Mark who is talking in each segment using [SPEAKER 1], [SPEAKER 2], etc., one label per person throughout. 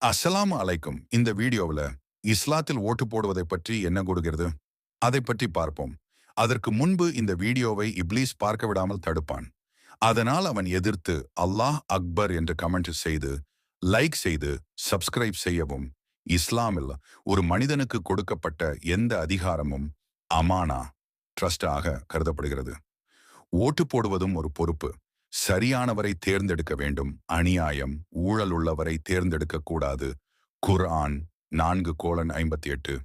[SPEAKER 1] அஸ்ஸலாமு அலைக்கும். இந்த வீடியோவில் இஸ்லாத்தில் ஓட்டு போடுவதை பற்றி என்ன கூறுகிறது அதை பற்றி பார்ப்போம். அதற்கு முன்பு இந்த வீடியோவை இப்லீஸ் பார்க்க விடாமல் தடுப்பான். அதனால் அவன் எதிர்த்து அல்லாஹ் அக்பர் என்று கமெண்ட் செய்து, லைக் செய்து, சப்ஸ்கிரைப் செய்யவும். இஸ்லாமில் ஒரு மனிதனுக்கு கொடுக்கப்பட்ட எந்த அதிகாரமும் அமானா ட்ரஸ்டாக கருதப்படுகிறது. ஓட்டு போடுவதும் ஒரு பொறுப்பு. சரியானவரை தேர்ந்தெடுக்க வேண்டும். அநியாயம், ஊழல் உள்ளவரை தேர்ந்தெடுக்க கூடாது. குர்ஆன் 4:58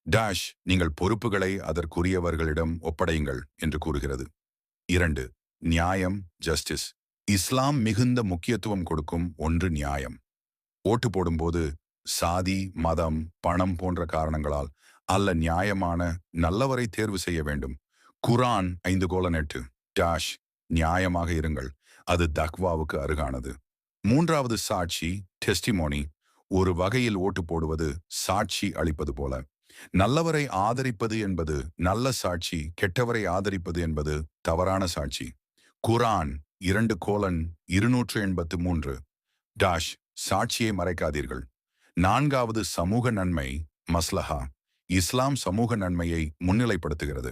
[SPEAKER 1] டாஷ் நீங்கள் பொறுப்புகளை அதற்குரியவர்களிடம் ஒப்படையுங்கள் என்று கூறுகிறது. 2. நியாயம், ஜஸ்டிஸ். இஸ்லாம் மிகுந்த முக்கியத்துவம் கொடுக்கும் ஒன்று நியாயம். ஓட்டு போடும்போது சாதி, மதம், பணம் போன்ற காரணங்களால் அல்ல, நியாயமான நல்லவரை தேர்வு செய்ய வேண்டும். குர்ஆன் 5:8 டாஷ் நியாயமாக இருங்கள், அது தக்வாவுக்கு அருகானது. 3வது சாட்சி, டெஸ்டிமோனி. ஒரு வகையில் ஓட்டு போடுவது சாட்சி அளிப்பது போல. நல்லவரை ஆதரிப்பது என்பது நல்ல சாட்சி, கெட்டவரை ஆதரிப்பது என்பது தவறான சாட்சி. குர்ஆன் 2:283 டாஷ் சாட்சியை மறைக்காதீர்கள். 4வது சமூக நன்மை, மஸ்லஹா. இஸ்லாம் சமூக நன்மையை முன்னிலைப்படுத்துகிறது.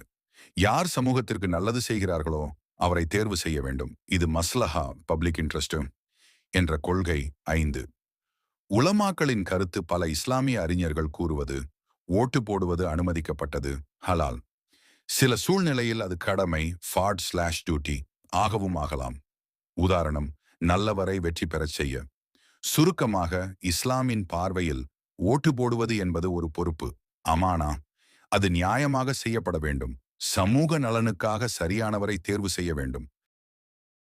[SPEAKER 1] யார் சமூகத்திற்கு நல்லது செய்கிறார்களோ அவரை தேர்வு செய்ய வேண்டும். இது மஸ்லஹா, பப்ளிக் இன்ட்ரெஸ்ட் என்ற கொள்கை. 5. உலமாக்களின் கருத்து. பல இஸ்லாமிய அறிஞர்கள் கூறுவது ஓட்டு போடுவது அனுமதிக்கப்பட்டது, ஹலால். சில சூழ்நிலையில் அது கடமை, ஃபார்ட்/டியூட்டி ஆகவும் ஆகலாம். உதாரணம், நல்லவரை வெற்றி பெறச் செய்ய. சுருக்கமாக, இஸ்லாமின் பார்வையில் ஓட்டு போடுவது என்பது ஒரு பொறுப்பு, அமானா. அது நியாயமாக செய்யப்பட வேண்டும். சமூக நலனுக்காக சரியானவரை தேர்வு செய்ய வேண்டும்.